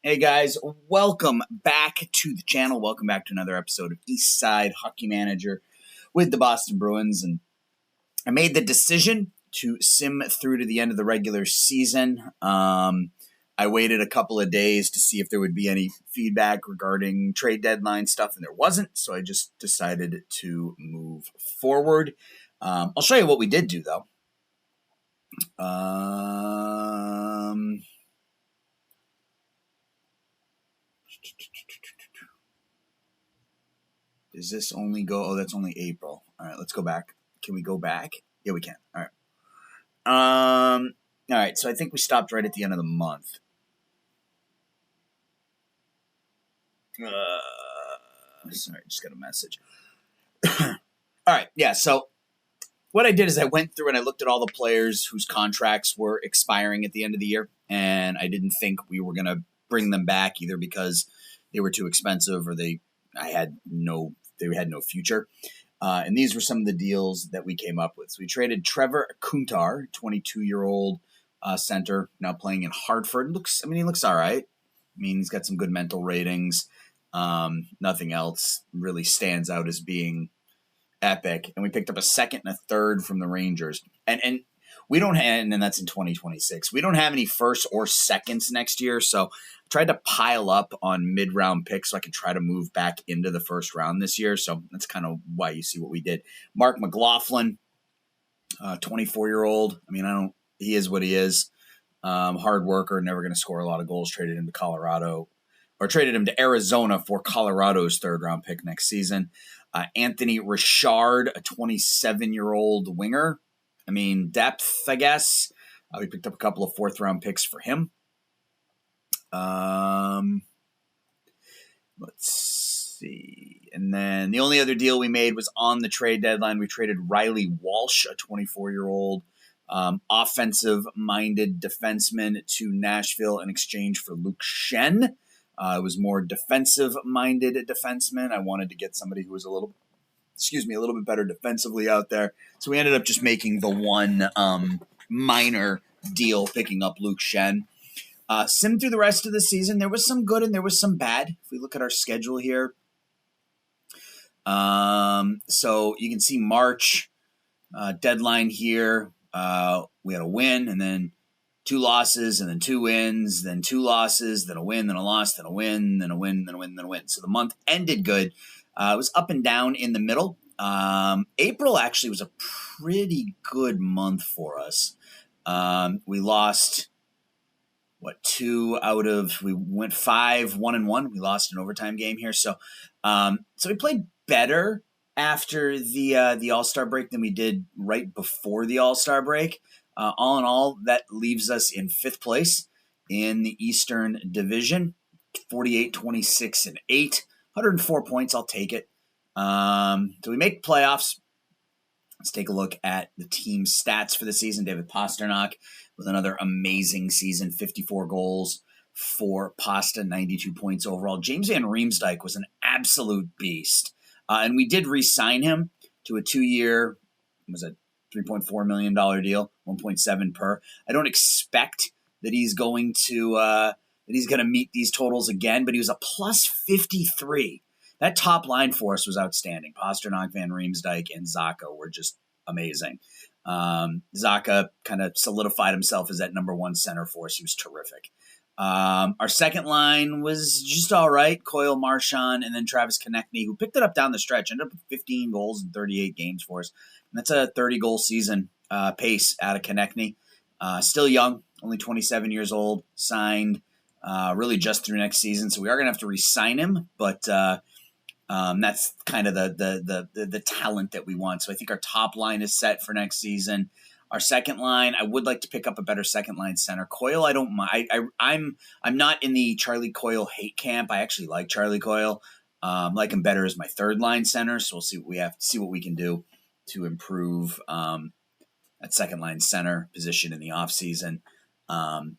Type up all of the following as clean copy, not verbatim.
Hey guys, welcome back to the channel. Welcome back to another episode of Eastside Hockey Manager with the Boston Bruins. And I made the decision to sim through to the end of the regular season. I waited a couple of days to see if there would be any feedback regarding trade deadline stuff, and there wasn't. So I just decided to move forward. I'll show you what we did do, though. Does this only go? Oh, that's only April. All right, let's go back. Can we go back? Yeah, we can. All right. All right. So I think we stopped right at the end of the month. Sorry, just got a message. All right. Yeah. So what I did is I went through and I looked at all the players whose contracts were expiring at the end of the year, and I didn't think we were going to bring them back either because they were too expensive or they had no future. And these were some of the deals that we came up with. So we traded Trevor Kuntar, 22-year-old center, now playing in Hartford. He looks all right. He's got some good mental ratings. Nothing else really stands out as being epic. And we picked up a second and a third from the Rangers. And we don't have, and that's in 2026. We don't have any firsts or seconds next year. So I tried to pile up on mid-round picks so I can try to move back into the first round this year. So that's kind of why you see what we did. Mark McLaughlin, 24-year-old. He is what he is. Hard worker, never going to score a lot of goals. Traded him to Arizona for Colorado's third-round pick next season. Anthony Richard, a 27-year-old winger. Depth, I guess. We picked up a couple of fourth-round picks for him. Let's see. And then the only other deal we made was on the trade deadline. We traded Riley Walsh, a 24-year-old offensive-minded defenseman, to Nashville in exchange for Luke Schenn. It was more defensive-minded defenseman. I wanted to get somebody who was a little bit better defensively out there. So we ended up just making the one minor deal, picking up Luke Schenn. Sim through the rest of the season, there was some good and there was some bad. If we look at our schedule here. So you can see March deadline here. We had a win and then 2 losses and then 2 wins, then 2 losses, then a win, then a loss, then a win, then a win, then a win, then a win. So the month ended good. It was up and down in the middle. April actually was a pretty good month for us. We lost, we went 5-1-1. We lost an overtime game here. So we played better after the All-Star break than we did right before the All-Star break. All in all, that leaves us in 5th place in the Eastern Division, 48-26-8, 104 points. I'll take it. Do we make playoffs? Let's take a look at the team stats for the season. David Pastrnak with another amazing season, 54 goals for Pasta, 92 points overall. James Van Riemsdyk was an absolute beast. And we did re-sign him to a 2-year, $3.4 million deal, 1.7 per. I don't expect that he's going to meet these totals again, but he was a plus 53. That top line for us was outstanding. Pastrnak, Van Riemsdyk, and Zacha were just amazing. Zacha kind of solidified himself as that number 1 center for us. He was terrific. Our second line was just all right. Coyle, Marchand, and then Travis Konechny, who picked it up down the stretch, ended up with 15 goals in 38 games for us. And that's a 30-goal season pace out of Konechny. Still young, only 27 years old, signed really just through next season. So we are going to have to re-sign him, but that's kind of the talent that we want. So I think our top line is set for next season. Our second line, I would like to pick up a better second line center. Coyle, I don't mind. I'm not in the Charlie Coyle hate camp. I actually like Charlie Coyle. Like him better as my third line center. So we'll see what we can do to improve at second line center position in the offseason. Charlie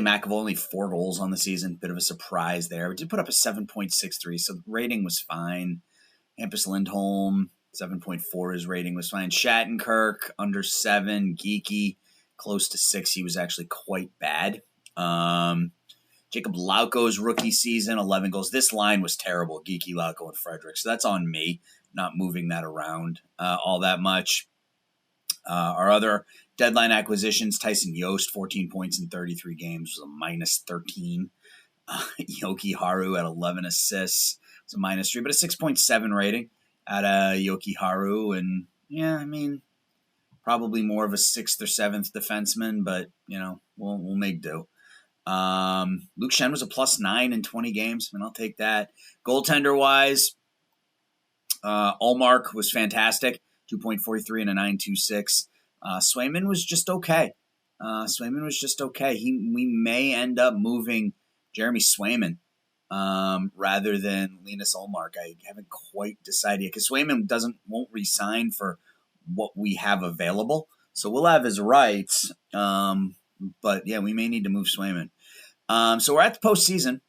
McAvoy, only 4 goals on the season. Bit of a surprise there. We did put up a 7.63, so the rating was fine. Hampus Lindholm, 7.4, his rating was fine. Shattenkirk, under 7. Geeky, close to 6. He was actually quite bad. Jacob Lauko's rookie season, 11 goals. This line was terrible, Geeky, Lauko, and Frederick. So that's on me, not moving that around all that much. Our other deadline acquisitions, Tyson Yost, 14 points in 33 games, was a minus 13. Yoki Haru at 11 assists, it's a minus 3, but a 6.7 rating at Yoki Haru. And yeah, I mean, probably more of a 6th or 7th defenseman, but, we'll make do. Luke Shen was a plus 9 in 20 games, and I'll take that. Goaltender-wise, Ullmark was fantastic, 2.43 and a 9.26. Swayman was just okay. We may end up moving Jeremy Swayman rather than Linus Ullmark. I haven't quite decided yet because Swayman won't re-sign for what we have available. So we'll have his rights. But yeah, we may need to move Swayman. So we're at the postseason.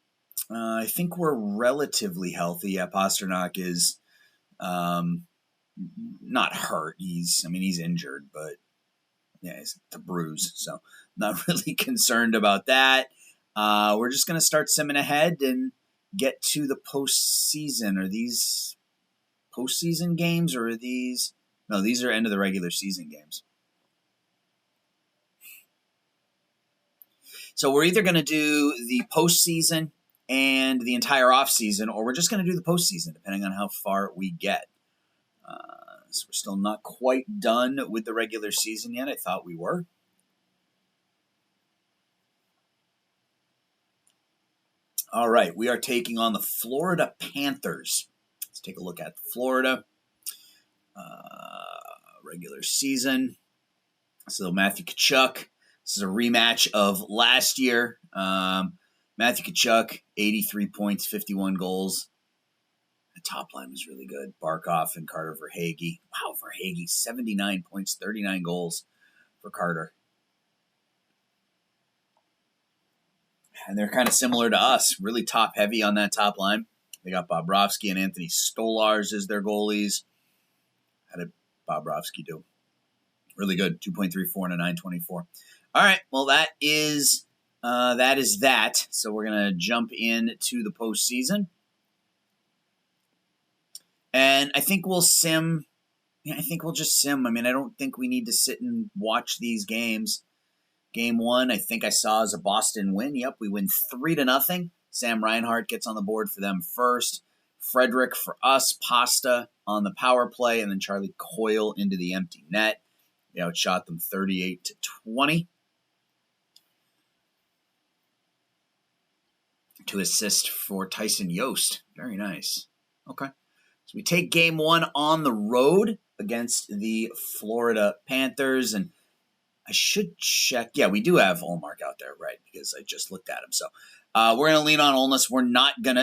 I think we're relatively healthy. Yeah, Pasternak is not hurt. He's injured, but yeah, it's the bruise. So not really concerned about that. We're just going to start simming ahead and get to the postseason. Are these postseason games or are these? No, these are end of the regular season games. So we're either going to do the postseason and the entire offseason, or we're just going to do the postseason, depending on how far we get. So we're still not quite done with the regular season yet. I thought we were. All right, we are taking on the Florida Panthers. Let's take a look at Florida. Regular season. So Matthew Tkachuk. This is a rematch of last year. Matthew Tkachuk, 83 points, 51 goals. The top line was really good. Barkov and Carter Verhaeghe. Wow, Verhaeghe, 79 points, 39 goals for Carter. And they're kind of similar to us, really top-heavy on that top line. They got Bobrovsky and Anthony Stolarz as their goalies. How did Bobrovsky do? Really good, 2.34 and a 9.24. All right, well, that is that. So we're going to jump into the postseason. And I think we'll sim. Yeah, I think we'll just sim. I don't think we need to sit and watch these games. Game 1, I think I saw as a Boston win. Yep, we win 3-0. Sam Reinhart gets on the board for them first. Frederick for us. Pasta on the power play. And then Charlie Coyle into the empty net. They outshot them 38-20. 2 assists for Tyson Yost. Very nice. Okay. So we take game 1 on the road against the Florida Panthers. And I should check. Yeah, we do have Ullmark out there, right? Because I just looked at him. So we're going to lean on Linus. We're not going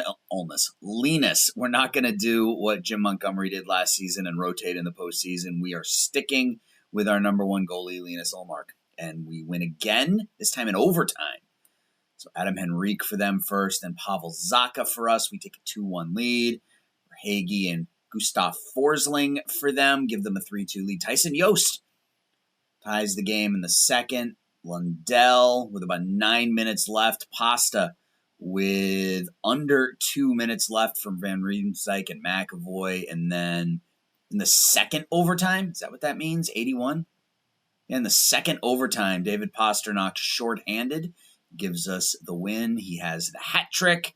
to do what Jim Montgomery did last season and rotate in the postseason. We are sticking with our number 1 goalie, Linus Ullmark. And we win again, this time in overtime. So Adam Henrique for them first, then Pavel Zacha for us. We take a 2-1 lead. Hagee and Gustav Forsling for them, give them a 3-2 lead. Tyson Yost ties the game in the second. Lundell with about 9 minutes left. Pasta with under 2 minutes left from Van Riemsdyk and McAvoy. And then in the second overtime, is that what that means? 81? In the second overtime, David Pasternak shorthanded gives us the win. He has the hat trick.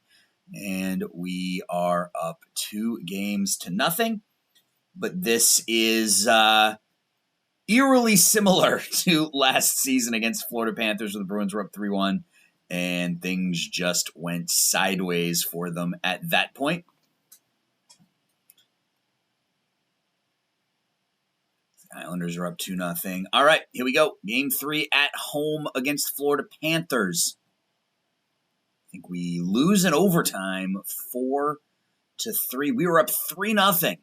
And we are up 2-0. But this is eerily similar to last season against Florida Panthers, where the Bruins were up 3-1, and things just went sideways for them at that point. The Islanders are up 2-0. All right, here we go. Game 3 at home against Florida Panthers. I think we lose in overtime 4-3. We were up 3-0.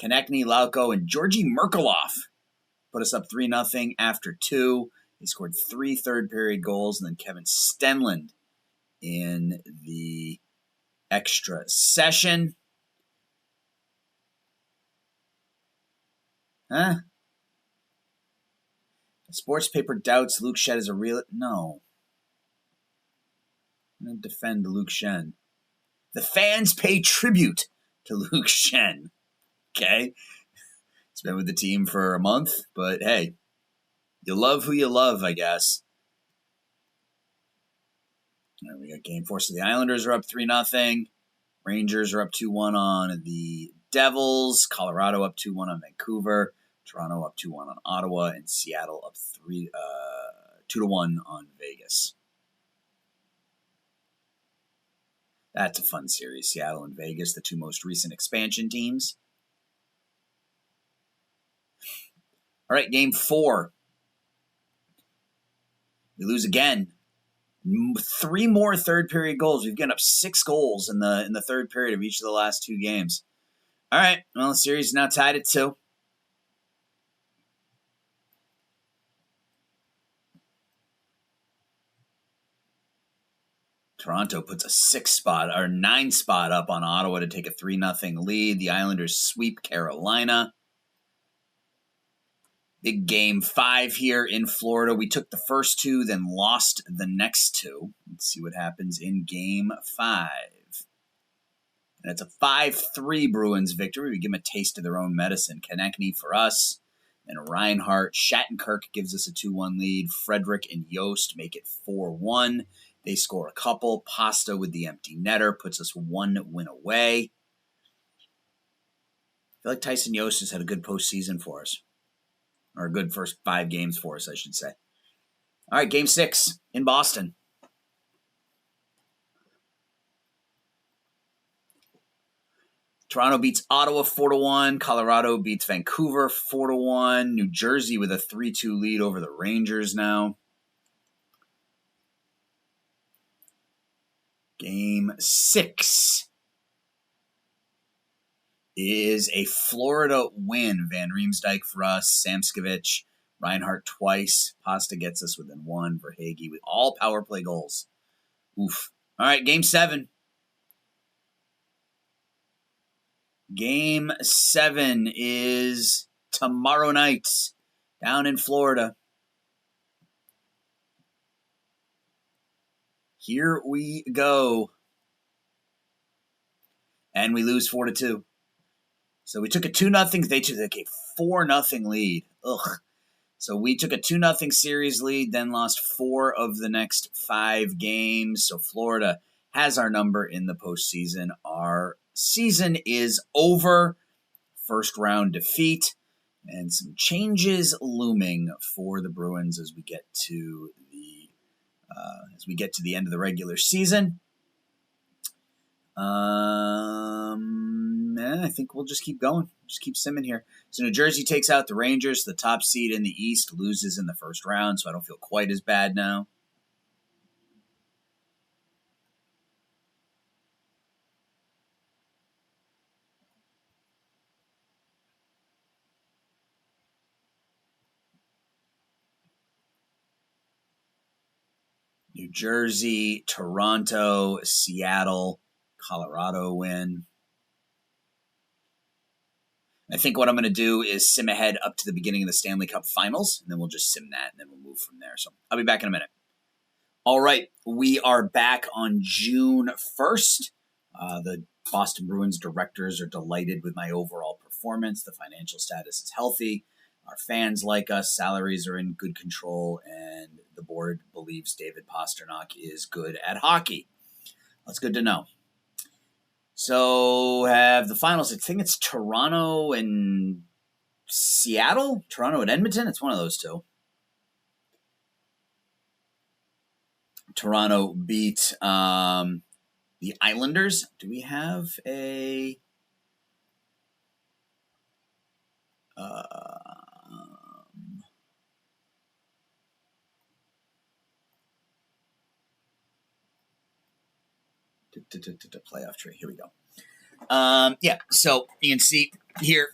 Konechny, Lauko, and Georgi Merkulov put us up 3-0 after 2. They scored 3 third-period goals, and then Kevin Stenlund in the extra session. Huh? The sports paper doubts Luke Shed is a real... No. going to defend Luke Shen. The fans pay tribute to Luke Shen. Okay? He's been with the team for a month, but hey, you love who you love, I guess. Right, we got game 4. So the Islanders are up 3-0. Rangers are up 2-1 on the Devils. Colorado up 2-1 on Vancouver. Toronto up 2-1 on Ottawa. And Seattle up 2-1 on Vegas. That's a fun series. Seattle and Vegas, the 2 most recent expansion teams. All right, game 4. We lose again. 3 more third period goals. We've given up 6 goals in the third period of each of the last 2 games. All right, well, the series is now tied at 2. Toronto puts a 9 spot up on Ottawa to take a 3-0 lead. The Islanders sweep Carolina. Big game 5 here in Florida. We took the first 2, then lost the next 2. Let's see what happens in game 5. And it's a 5-3 Bruins victory. We give them a taste of their own medicine. Konechny for us. And Reinhart. Shattenkirk gives us a 2-1 lead. Frederick and Yost make it 4-1. They score a couple. Pasta with the empty netter puts us 1 win away. I feel like Tyson Yost has had a good postseason for us. Or a good first 5 games for us, I should say. All right, game 6 in Boston. Toronto beats Ottawa 4-1. Colorado beats Vancouver 4-1. New Jersey with a 3-2 lead over the Rangers now. Game 6 is a Florida win. Van Riemsdyk for us. Samskevich, Reinhart twice. Pasta gets us within 1. Verhaeghe with all power play goals. Oof. All right, game 7. Game 7 is tomorrow night down in Florida. Here we go. And we lose 4-2. So we took a 2-0. They took a 4-0 lead. Ugh. So we took a 2-0 series lead, then lost 4 of the next 5 games. So Florida has our number in the postseason. Our season is over. First round defeat. And some changes looming for the Bruins as we get to the end of the regular season. I think we'll just keep going. Just keep simming here. So New Jersey takes out the Rangers. The top seed in the East loses in the first round, so I don't feel quite as bad now. New Jersey, Toronto, Seattle, Colorado win. I think what I'm going to do is sim ahead up to the beginning of the Stanley Cup Finals, and then we'll just sim that, and then we'll move from there. So I'll be back in a minute. All right, we are back on June 1st. The Boston Bruins directors are delighted with my overall performance. The financial status is healthy. Our fans like us. Salaries are in good control, and the board believes David Pastrnak is good at hockey. That's good to know. So have the finals. I think it's Toronto and Seattle. Toronto and Edmonton. It's one of those 2. Toronto beat the Islanders. Do we have a playoff tree? Here we go. So you can see here,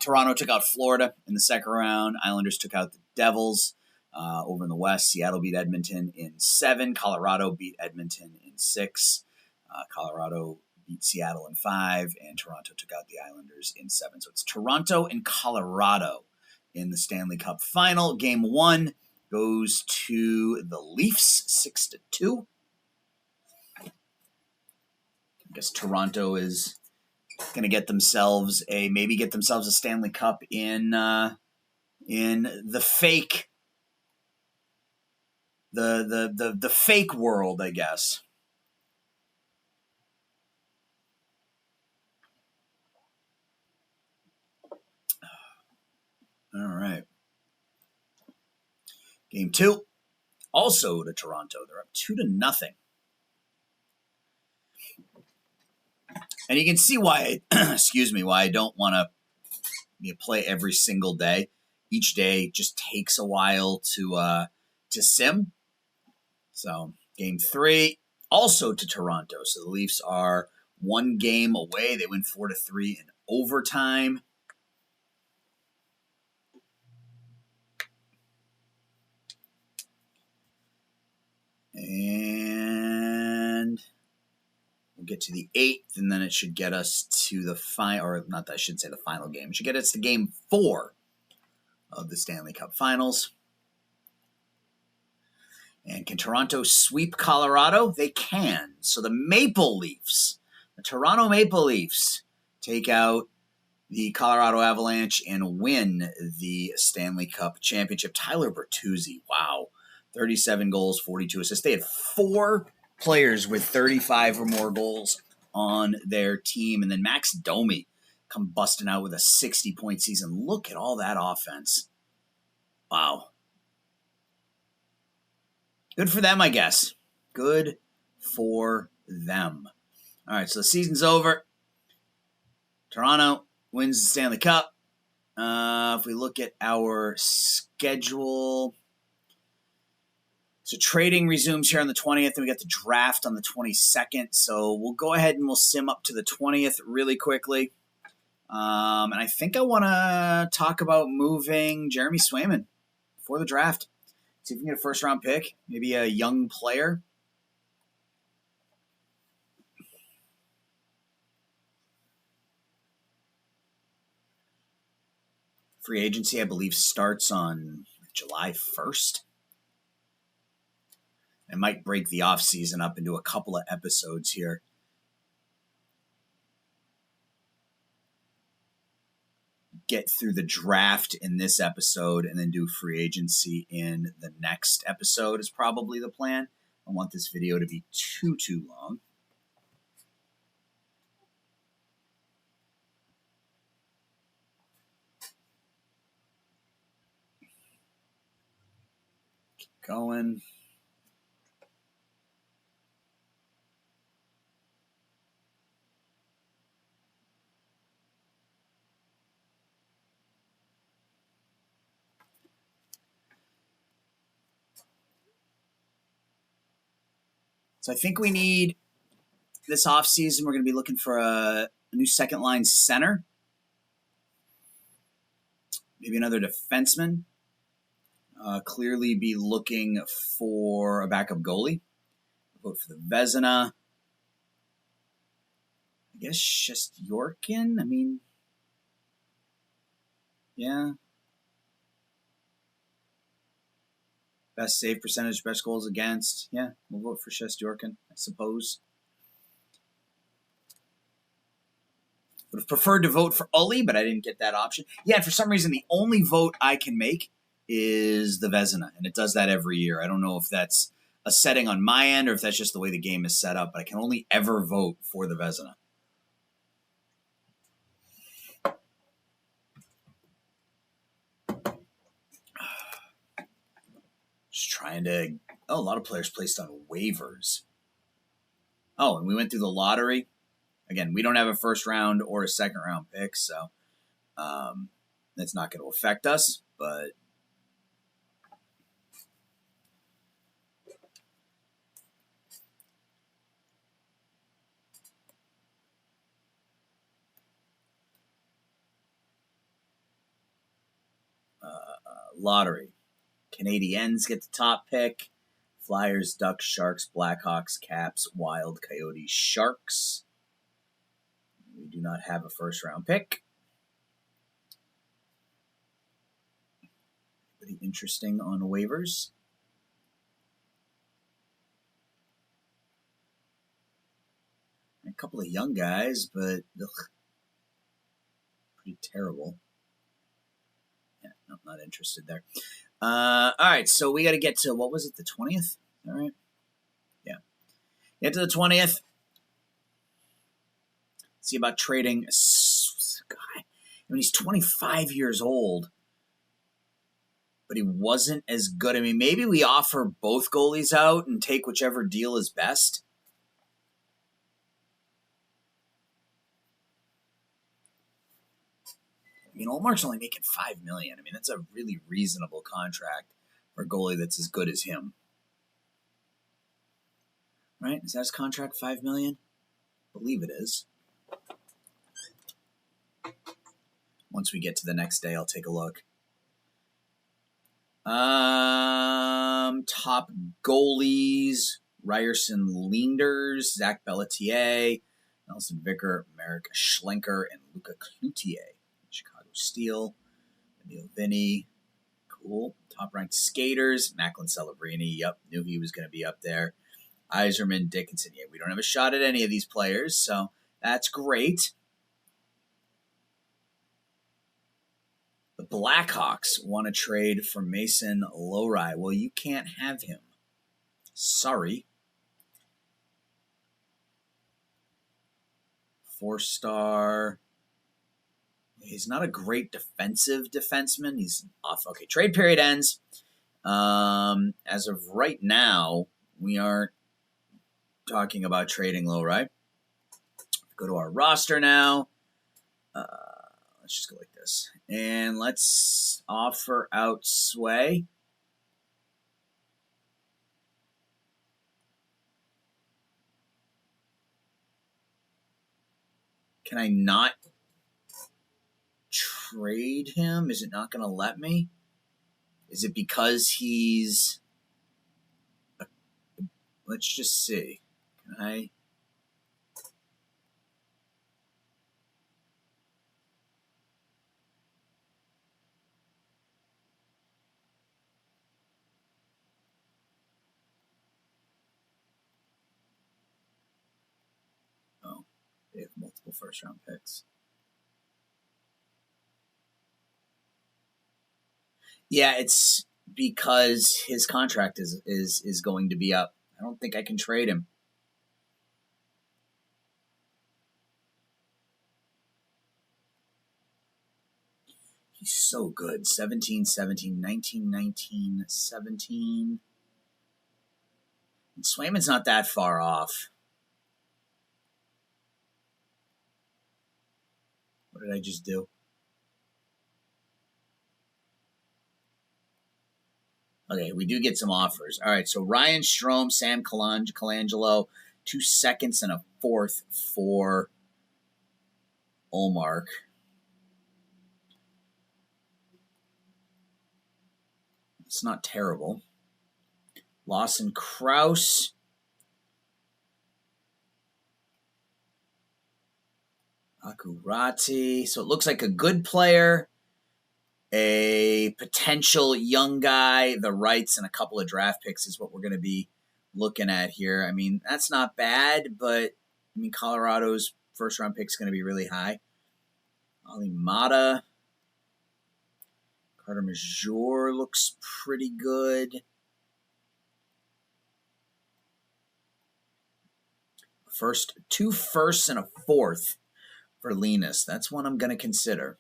Toronto took out Florida in the second round. Islanders took out the Devils over in the West. Seattle beat Edmonton in 7. Colorado beat Edmonton in 6. Colorado beat Seattle in 5. And Toronto took out the Islanders in 7. So it's Toronto and Colorado in the Stanley Cup Final. Game 1 goes to the Leafs 6-2. guess Toronto is going to get themselves a Stanley Cup in the fake the fake world, I guess. All right. Game 2, also to Toronto. They're up 2-0. And you can see why, why I don't want to play every single day. Each day just takes a while to sim. So game 3, also to Toronto. So the Leafs are 1 game away. They win 4-3 in overtime. And we'll get to the 8th, and then it should get us to the final, or not that I should say the final game. It should get us to game 4 of the Stanley Cup Finals. And can Toronto sweep Colorado? They can. So the Toronto Maple Leafs, take out the Colorado Avalanche and win the Stanley Cup Championship. Tyler Bertuzzi, wow. 37 goals, 42 assists. They had 4 players with 35 or more goals on their team. And then Max Domi come busting out with a 60-point season. Look at all that offense. Wow. Good for them, I guess. Good for them. All right, so the season's over. Toronto wins the Stanley Cup. If we look at our schedule, so trading resumes here on the 20th, and we got the draft on the 22nd. So we'll go ahead and we'll sim up to the 20th really quickly. And I think I want to talk about moving Jeremy Swayman before the draft. See if we can get a first-round pick, maybe a young player. Free agency, I believe, starts on July 1st. I might break the offseason up into a couple of episodes here. Get through the draft in this episode and then do free agency in the next episode is probably the plan. I don't want this video to be too long. Keep going. So I think we need, this offseason, we're going to be looking for a new second line center. Maybe another defenseman. Clearly be looking for a backup goalie. Vote for the Vezina. I guess just Yorkin. I mean, yeah. Best save percentage, best goals against. Yeah, we'll vote for Shesterkin, I suppose. Would have preferred to vote for Ully, but I didn't get that option. Yeah, and for some reason, the only vote I can make is the Vezina, and it does that every year. I don't know if that's a setting on my end or if that's just the way the game is set up, but I can only ever vote for the Vezina. Just trying to... Oh, a lot of players placed on waivers. Oh, and we went through the lottery. Again, we don't have a first round or a second round pick, so that's not going to affect us. But lottery. Canadiens get the top pick. Flyers, Ducks, Sharks, Blackhawks, Caps, Wild, Coyotes, Sharks. We do not have a first-round pick. Pretty interesting on waivers. couple of young guys, but pretty terrible. Yeah, no, not interested there. All right, so we got to get to, what was it, the 20th? All right. Yeah. Get to the 20th. See about trading a guy. I mean, he's 25 years old, but he wasn't as good. I mean, maybe we offer both goalies out and take whichever deal is best. I mean, Olmark's only making $5 million. I mean, that's a really reasonable contract for a goalie that's as good as him. Right? Is that his contract, $5 million? I believe it is. Once we get to the next day, I'll take a look. Top goalies: Ryerson Linders, Zach Belletier, Nelson Vicker, Marek Schlenker, and Luca Cloutier. Chicago Steel, Emil Vinny. Cool. Top-ranked skaters: Macklin Celebrini. Yep, knew he was going to be up there. Yzerman, Dickinson. Yeah, we don't have a shot at any of these players, so that's great. The Blackhawks want to trade for Mason Lohrei. Well, you can't have him. Sorry. 4-star. He's not a great defensive defenseman. He's off. Okay, trade period ends. As of right now, we aren't talking about trading Lohrei. Go to our roster now. Let's just go like this. And let's offer out Sway. Can I not trade him? Is it not going to let me? Is it because he's... Let's just see. Can I... Oh, they have multiple first-round picks. Yeah, it's because his contract is going to be up. I don't think I can trade him. He's so good. 17, 17, 19, 19, 17. And Swayman's not that far off. What did I just do? Okay, we do get some offers. All right, so Ryan Strome, Sam Colangelo, 2 seconds and a fourth for Ullmark. It's not terrible. Lawson Krause. Akurati. So it looks like a good player, a potential young guy, the rights, and a couple of draft picks is what we're going to be looking at here. I mean, that's not bad, but I mean, Colorado's first-round pick is going to be really high. Ali Mata. Carter Major looks pretty good. Two firsts and a fourth for Linus. That's one I'm going to consider.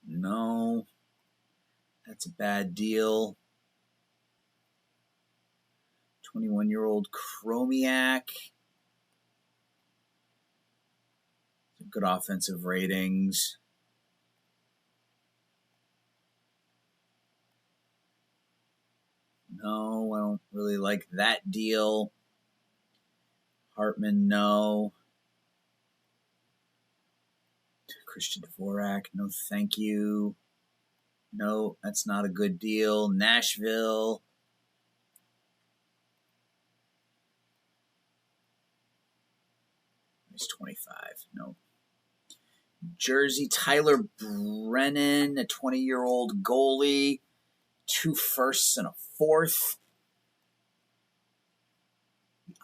No. That's a bad deal. 21-year-old Chromiak. Good offensive ratings. No, I don't really like that deal. Hartman, no. Christian Dvorak, no thank you. No, that's not a good deal. Nashville. He's 25. No. Jersey, Tyler Brennan, a 20-year-old goalie. 2 firsts and a fourth.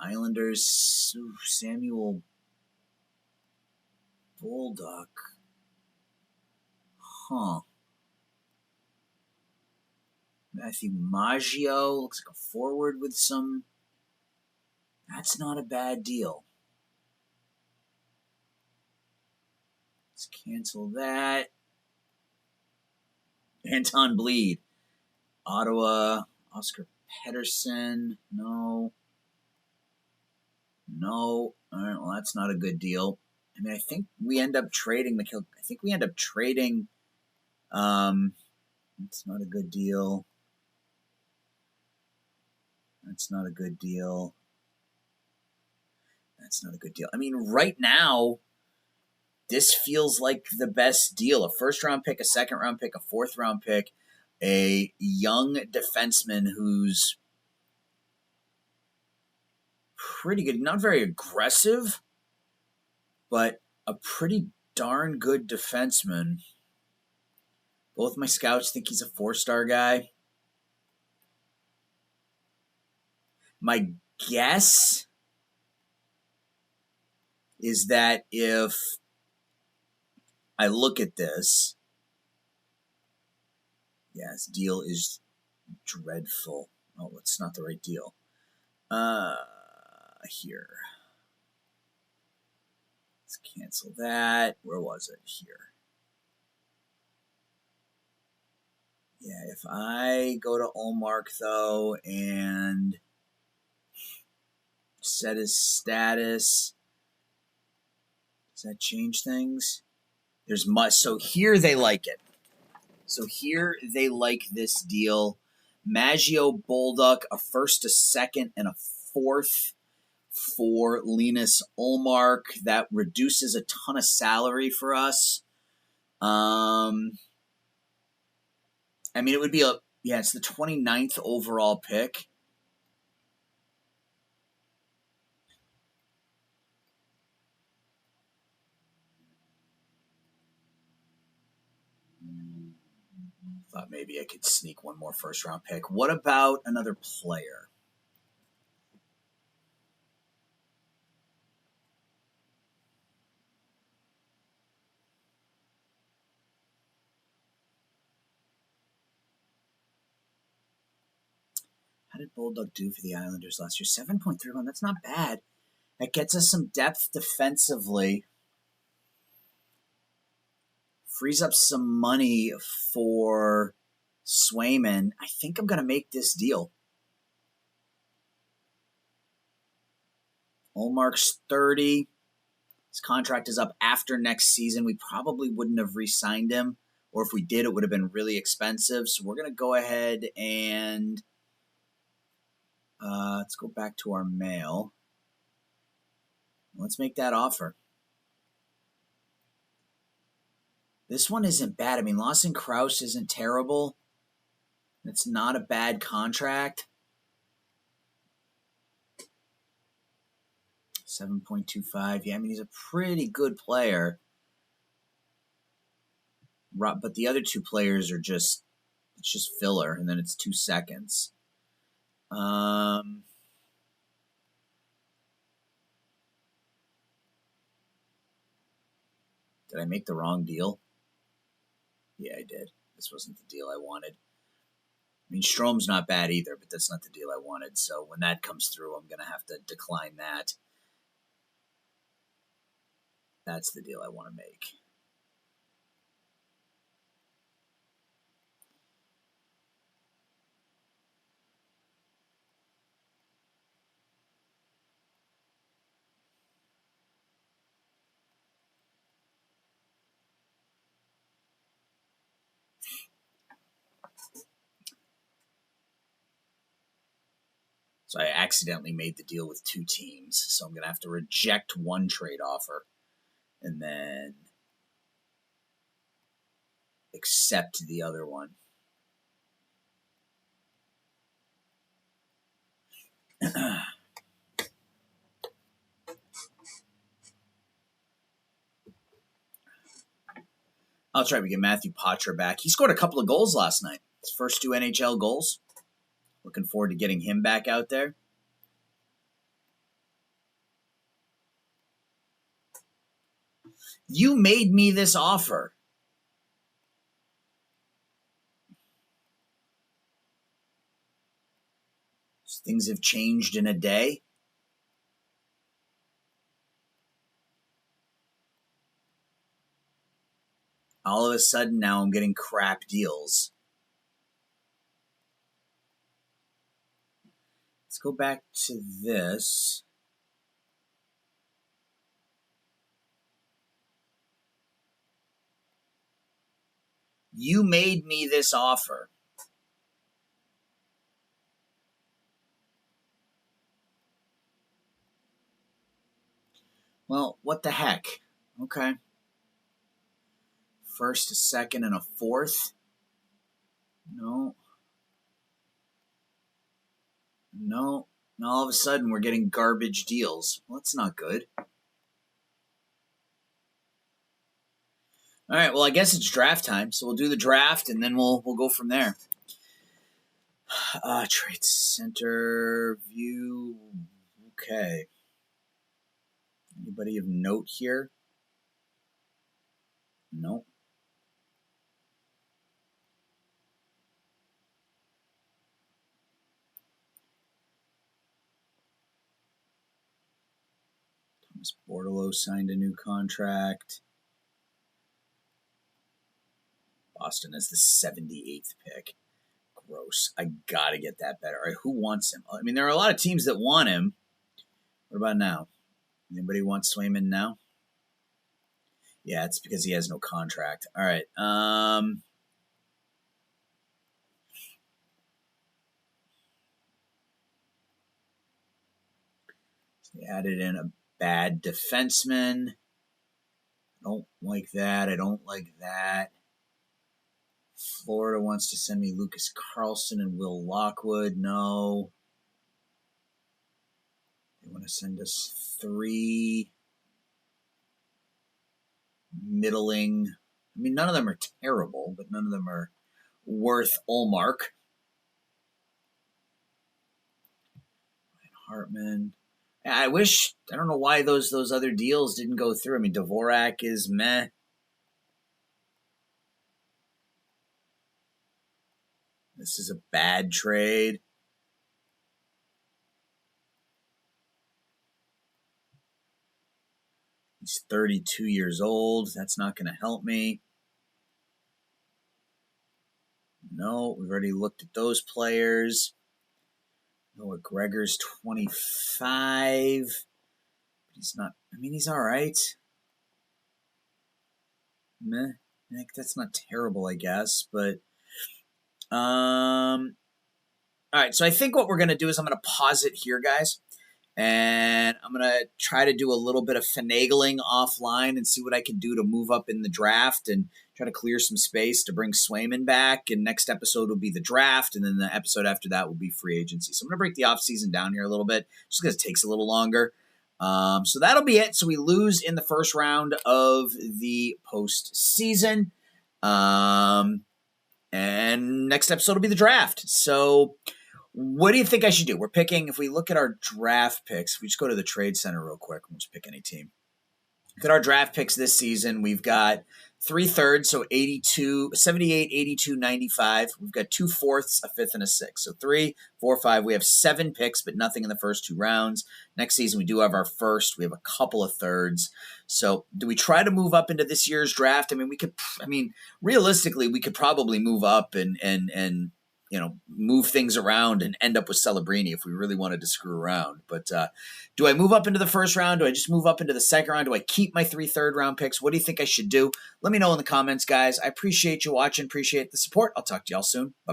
Islanders, Samuel Bolduc. Huh. Matthew Maggio looks like a forward with some. That's not a bad deal. Let's cancel that. Anton Bleed. Ottawa. Oscar Pedersen. No. All right, well, that's not a good deal. I mean, I think we end up trading McKill. I think we end up trading. It's not a good deal. That's not a good deal. That's not a good deal. I mean, right now, this feels like the best deal. A first-round pick, a second-round pick, a fourth-round pick, a young defenseman who's pretty good. Not very aggressive, but a pretty darn good defenseman. Both my scouts think he's a 4-star guy. My guess is that if I look at this, this deal is dreadful. Oh, it's not the right deal. Here. Let's cancel that. Where was it? Here. Yeah, if I go to Olmark, though, and set his status, does that change things? There's much. So here they like it. So here they like this deal. Maggio Bolduc, a first, a second, and a fourth for Linus Olmark. That reduces a ton of salary for us. I mean, it would be it's the 29th overall pick. Thought maybe I could sneak one more first-round pick. What about another player? How did Bolduc do for the Islanders last year? 7.31. That's not bad. That gets us some depth defensively. Frees up some money for Swayman. I think I'm going to make this deal. Olmark's 30. His contract is up after next season. We probably wouldn't have re-signed him. Or if we did, it would have been really expensive. So we're going to go ahead and let's go back to our mail. Let's make that offer. This one isn't bad. I mean, Lawson Krause isn't terrible. It's not a bad contract. 7.25. Yeah, I mean, he's a pretty good player. But the other two players are it's just filler, and then it's 2 seconds. Did I make the wrong deal? Yeah, I did. This wasn't the deal I wanted. I mean, Strom's not bad either, but that's not the deal I wanted. So when that comes through, I'm going to have to decline that. That's the deal I want to make. So I accidentally made the deal with 2 teams. So I'm going to have to reject one trade offer and then accept the other one. I'll try to get Matthew Poitras back. He scored a couple of goals last night. His first 2 NHL goals. Looking forward to getting him back out there. You made me this offer. Things have changed in a day. All of a sudden, now I'm getting crap deals. Let's go back to this. You made me this offer. Well, what the heck? Okay. First, a second, and a fourth. No. No. And all of a sudden, we're getting garbage deals. Well, that's not good. All right. Well, I guess it's draft time, so we'll do the draft, and then we'll go from there. Trade center view. Okay. Anybody of note here? No. Thomas Bortolo signed a new contract. Boston has the 78th pick. Gross. I gotta get that better. All right, who wants him? I mean, there are a lot of teams that want him. What about now? Anybody want Swayman now? Yeah, it's because he has no contract. All right. So they added in a bad defenseman. I don't like that. I don't like that. Florida wants to send me Lucas Carlson and Will Lockwood. No. They want to send us 3 middling. I mean, none of them are terrible, but none of them are worth Ullmark. Hartman. I wish, I don't know why those other deals didn't go through. I mean, Dvorak is meh. This is a bad trade. He's 32 years old. That's not going to help me. No, we've already looked at those players. Noah Gregor's 25. He's not, I mean, he's all right. Meh. That's not terrible, I guess, but all right, so I think what we're going to do is I'm going to pause it here, guys, and I'm going to try to do a little bit of finagling offline and see what I can do to move up in the draft and try to clear some space to bring Swayman back, and next episode will be the draft, and then the episode after that will be free agency. So I'm going to break the offseason down here a little bit, just because it takes a little longer. So that'll be it. So we lose in the first round of the postseason. And next episode will be the draft. So what do you think I should do? We're picking, if we look at our draft picks, if we just go to the trade center real quick, we'll just pick any team. Look at our draft picks this season. We've got 3/3, so 82, 78, 82, 95. We've got 2 fourths, a fifth, and a sixth. So 3, 4, 5. We have 7 picks, but nothing in the first 2 rounds. Next season, we do have our first. We have a couple of thirds. So do we try to move up into this year's draft? I mean, realistically, we could probably move up and move things around and end up with Celebrini if we really wanted to screw around. But do I move up into the first round? Do I just move up into the second round? Do I keep my 3 third-round picks? What do you think I should do? Let me know in the comments, guys. I appreciate you watching. Appreciate the support. I'll talk to y'all soon. Bye.